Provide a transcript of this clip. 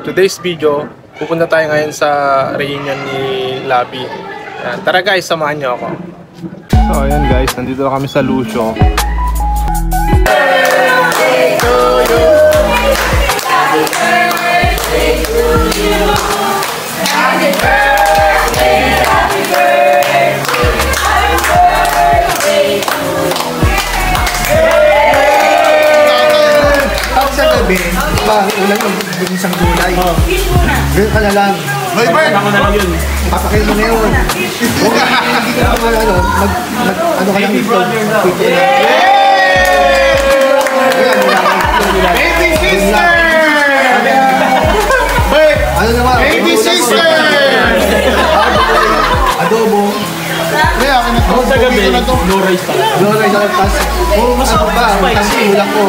today's video, pupunta tayo ngayon sa reunion ni Labi. Ayan, tara guys, samahan nyo ako. So ayan guys, nandito na kami sa Lucio. Birthday to you. Happy birthday to you. Happy birthday, happy birthday, happy birthday to you. Pag sa gabi, ulan yung isang gulay. Ganyan ka na lang. Hoy, Bert! Ako na lang yun. Papakain mo na yun. Kung hindi ka naman ano ka lang ito. Baby sister! Ano naman? Baby sister! Adobo. Kaya ako na to. Sa gabi, no rice pala. No rice ako. Tapos, ano ba? Kasi ulang ko.